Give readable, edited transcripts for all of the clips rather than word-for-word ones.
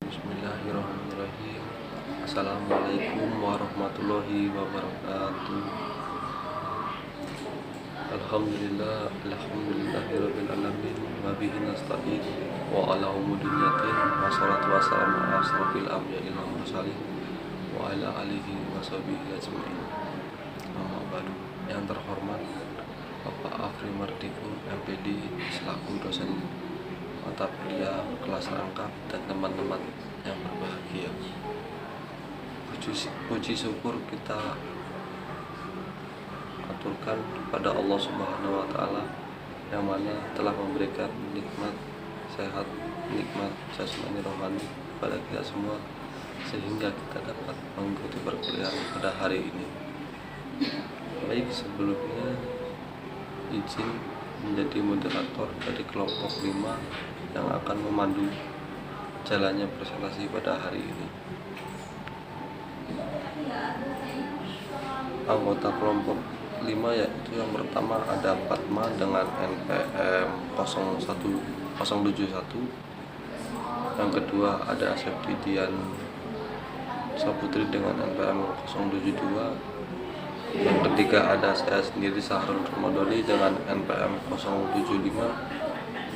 Bismillahirrahmanirrahim. Assalamualaikum warahmatullahi wabarakatuh. Alhamdulillahirabbil alamin wa bihi nasta'in wa ala umuri dinyatin wassalatu wassalamu ala asrofil anbiya'i wal mursalin wa ala alihi wa sahbihi ajmain. Amma ba'du. Yang terhormat Bapak Afri Mardiku MPD selaku dosen mata kuliah kelas rangkap dan teman-teman yang berbahagia. Puji syukur kita aturkan kepada Allah Subhanahu wa taala yang mana telah memberikan nikmat sehat, nikmat jasmani rohani pada kita semua sehingga kita dapat mengikuti perkuliahan pada hari ini. Baik, sebelumnya izin menjadi moderator dari kelompok 5 yang akan memandu jalannya presentasi pada hari ini. Anggota kelompok 5 yaitu yang pertama ada Fatma dengan NPM 01071, yang kedua ada Septidian Saputri dengan NPM 072, yang ketiga ada saya sendiri Sahrul Ramadhani dengan NPM 075,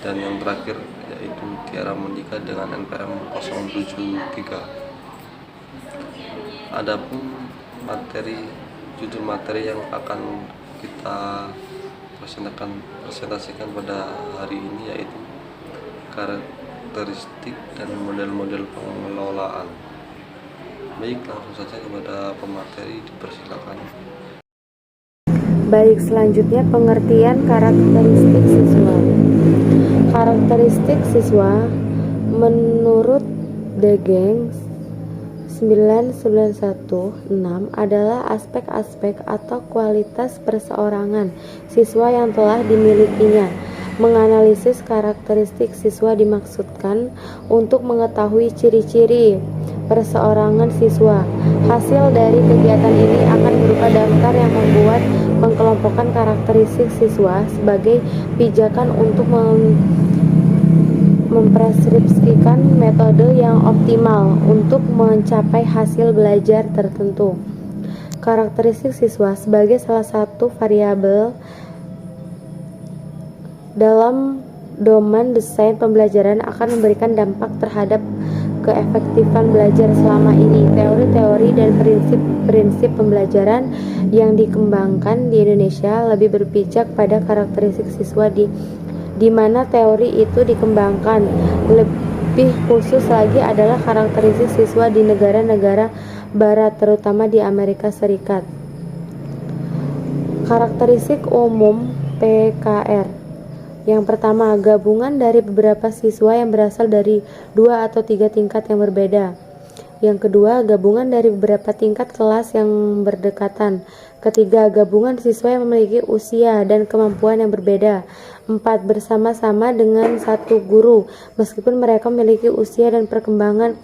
dan yang terakhir yaitu Tiara Monika dengan NPM 073. Adapun judul materi yang akan kita presentasikan pada hari ini yaitu karakteristik dan model-model pengelolaan. Baik, langsung saja kepada pemateri, dipersilakan. Baik, selanjutnya pengertian karakteristik siswa. Karakteristik siswa menurut Degeng 9916 adalah aspek-aspek atau kualitas perseorangan siswa yang telah dimilikinya. Menganalisis karakteristik siswa dimaksudkan untuk mengetahui ciri-ciri perseorangan siswa. Hasil dari kegiatan ini akan berupa daftar yang membuat pengkelompokan karakteristik siswa sebagai pijakan untuk mempreskripsikan metode yang optimal untuk mencapai hasil belajar tertentu. Karakteristik siswa sebagai salah satu variabel dalam domain desain pembelajaran akan memberikan dampak terhadap keefektifan belajar selama ini. Teori-teori dan prinsip-prinsip pembelajaran yang dikembangkan di Indonesia lebih berpijak pada karakteristik siswa di mana teori itu dikembangkan. Lebih khusus lagi adalah karakteristik siswa di negara-negara barat, terutama di Amerika Serikat. Karakteristik umum PKR. Yang pertama, gabungan dari beberapa siswa yang berasal dari 2 atau 3 tingkat yang berbeda. Yang kedua, gabungan dari beberapa tingkat kelas yang berdekatan. Ketiga, gabungan siswa yang memiliki usia dan kemampuan yang berbeda. 4, bersama-sama dengan satu guru, meskipun mereka memiliki usia dan perkembangan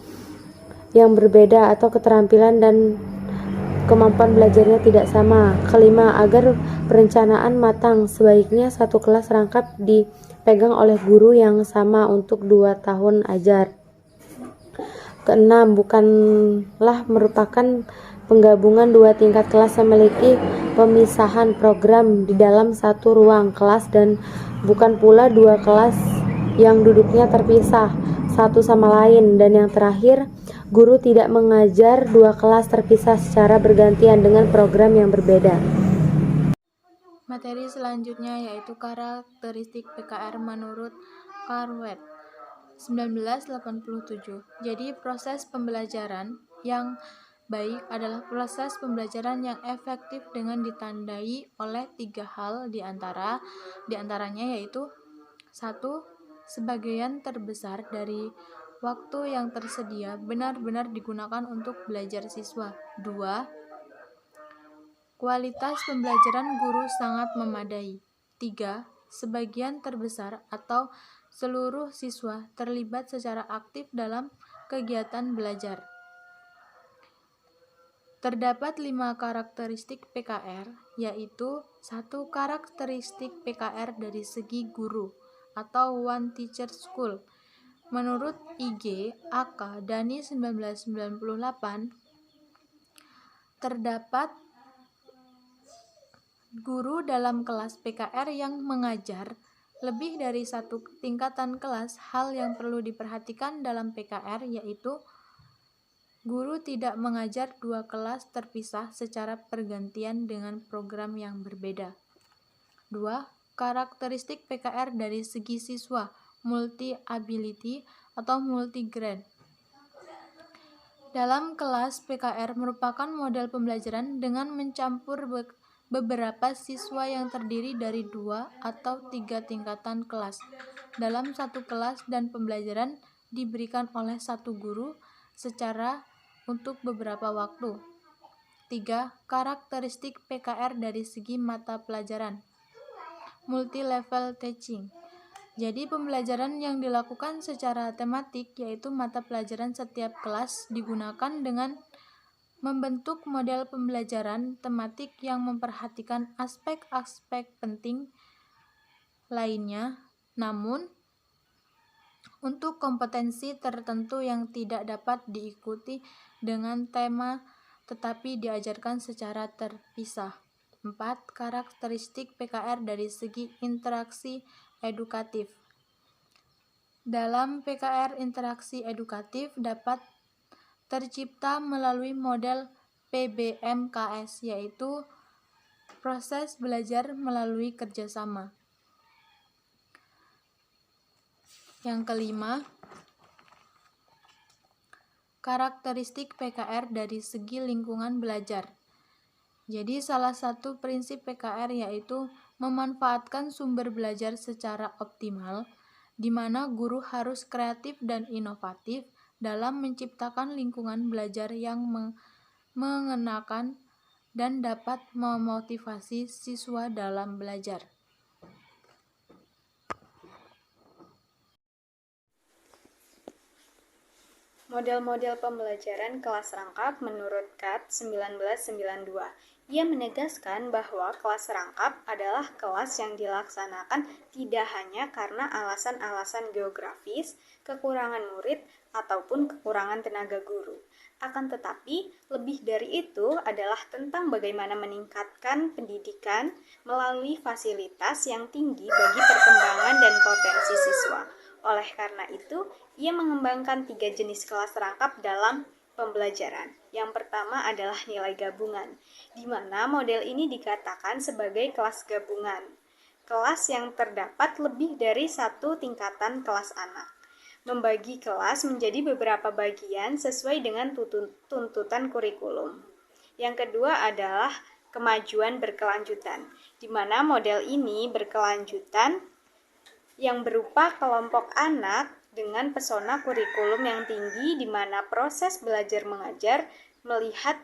yang berbeda atau keterampilan dan kemampuan belajarnya tidak sama. Kelima, agar perencanaan matang, sebaiknya satu kelas rangkap dipegang oleh guru yang sama untuk 2 tahun ajar. Keenam, bukanlah merupakan penggabungan 2 tingkat kelas yang memiliki pemisahan program di dalam satu ruang kelas, dan bukan pula 2 kelas yang duduknya terpisah satu sama lain. Dan yang terakhir, guru tidak mengajar 2 kelas terpisah secara bergantian dengan program yang berbeda. Materi selanjutnya yaitu karakteristik PKR menurut Cartwright 1987. Jadi proses pembelajaran yang baik adalah proses pembelajaran yang efektif dengan ditandai oleh 3 hal diantaranya yaitu 1. Sebagian terbesar dari waktu yang tersedia benar-benar digunakan untuk belajar siswa. 2. Kualitas pembelajaran guru sangat memadai. 3. Sebagian terbesar atau seluruh siswa terlibat secara aktif dalam kegiatan belajar. Terdapat 5 karakteristik PKR, yaitu 1. Karakteristik PKR dari segi guru atau One Teacher School. Menurut IG AK Dani 1998, terdapat guru dalam kelas PKR yang mengajar lebih dari satu tingkatan kelas. Hal yang perlu diperhatikan dalam PKR yaitu guru tidak mengajar dua kelas terpisah secara pergantian dengan program yang berbeda. 2. Karakteristik PKR dari segi siswa, multi-ability atau multi-grade. Dalam kelas, PKR merupakan model pembelajaran dengan mencampur beberapa siswa yang terdiri dari 2 atau 3 tingkatan kelas dalam satu kelas, dan pembelajaran diberikan oleh satu guru secara untuk beberapa waktu. 3. Karakteristik PKR dari segi mata pelajaran, multi-level teaching. Jadi pembelajaran yang dilakukan secara tematik, yaitu mata pelajaran setiap kelas digunakan dengan membentuk model pembelajaran tematik yang memperhatikan aspek-aspek penting lainnya, namun untuk kompetensi tertentu yang tidak dapat diikuti dengan tema tetapi diajarkan secara terpisah. 4. Karakteristik PKR dari segi interaksi edukatif. Dalam PKR, interaksi edukatif dapat tercipta melalui model PBMKS, yaitu proses belajar melalui kerjasama. Yang kelima, karakteristik PKR dari segi lingkungan belajar. Jadi salah satu prinsip PKR yaitu memanfaatkan sumber belajar secara optimal, di mana guru harus kreatif dan inovatif dalam menciptakan lingkungan belajar yang mengenakan dan dapat memotivasi siswa dalam belajar. Model-model pembelajaran kelas rangkap menurut KAT 1992. Ia menegaskan bahwa kelas rangkap adalah kelas yang dilaksanakan tidak hanya karena alasan-alasan geografis, kekurangan murid, ataupun kekurangan tenaga guru. Akan tetapi, lebih dari itu adalah tentang bagaimana meningkatkan pendidikan melalui fasilitas yang tinggi bagi perkembangan dan potensi siswa. Oleh karena itu, ia mengembangkan 3 jenis kelas rangkap dalam pembelajaran. Yang pertama adalah nilai gabungan, di mana model ini dikatakan sebagai kelas gabungan. Kelas yang terdapat lebih dari satu tingkatan kelas anak. Membagi kelas menjadi beberapa bagian sesuai dengan tuntutan kurikulum. Yang kedua adalah kemajuan berkelanjutan, di mana model ini berkelanjutan yang berupa kelompok anak dengan pesona kurikulum yang tinggi, di mana proses belajar mengajar melihat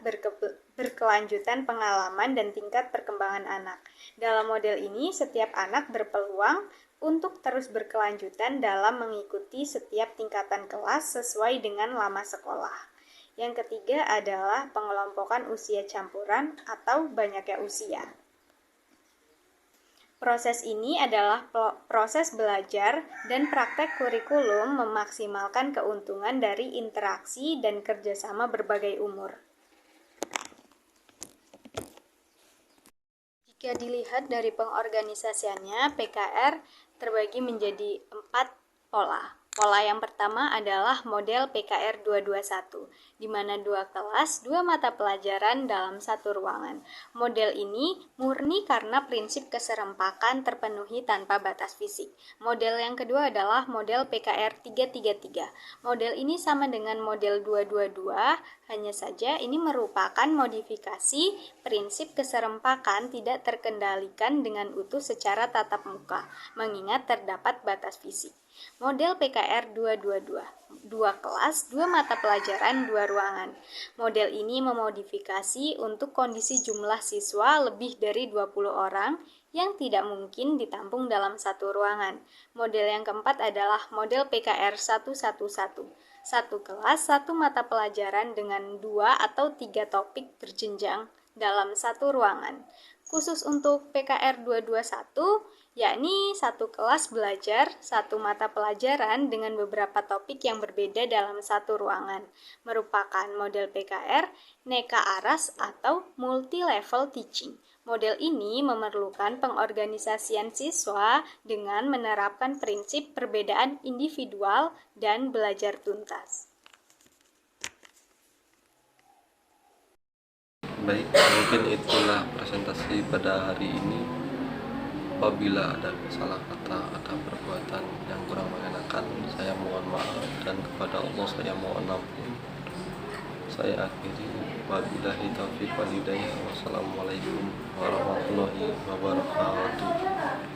berkelanjutan pengalaman dan tingkat perkembangan anak. Dalam model ini, setiap anak berpeluang untuk terus berkelanjutan dalam mengikuti setiap tingkatan kelas sesuai dengan lama sekolah. Yang ketiga adalah pengelompokan usia campuran atau banyaknya usia. Proses ini adalah proses belajar dan praktek kurikulum memaksimalkan keuntungan dari interaksi dan kerjasama berbagai umur. Jika dilihat dari pengorganisasiannya, PKR terbagi menjadi 4 pola. Pola yang pertama adalah model PKR 221, di mana 2 kelas, 2 mata pelajaran dalam satu ruangan. Model ini murni karena prinsip keserempakan terpenuhi tanpa batas fisik. Model yang kedua adalah model PKR 333. Model ini sama dengan model 222, hanya saja ini merupakan modifikasi prinsip keserempakan tidak terkendalikan dengan utuh secara tatap muka, mengingat terdapat batas fisik. Model PKR 222, 2 kelas, 2 mata pelajaran, 2 ruangan. Model ini memodifikasi untuk kondisi jumlah siswa lebih dari 20 orang yang tidak mungkin ditampung dalam satu ruangan. Model yang keempat adalah model PKR 111, 1 kelas, 1 mata pelajaran dengan 2 atau 3 topik berjenjang dalam satu ruangan. Khusus untuk PKR 221, yakni satu kelas belajar, satu mata pelajaran dengan beberapa topik yang berbeda dalam satu ruangan, merupakan model PKR Neka Aras atau Multi-Level Teaching. Model ini memerlukan pengorganisasian siswa dengan menerapkan prinsip perbedaan individual dan belajar tuntas. Baik, mungkin itulah presentasi pada hari ini. Apabila ada salah kata atau perbuatan yang kurang mengenakan, saya mohon maaf, dan kepada Allah saya mohon ampun. Saya akhiri, wabillahi taufiq wal hidayah. Wassalamualaikum warahmatullahi wabarakatuh.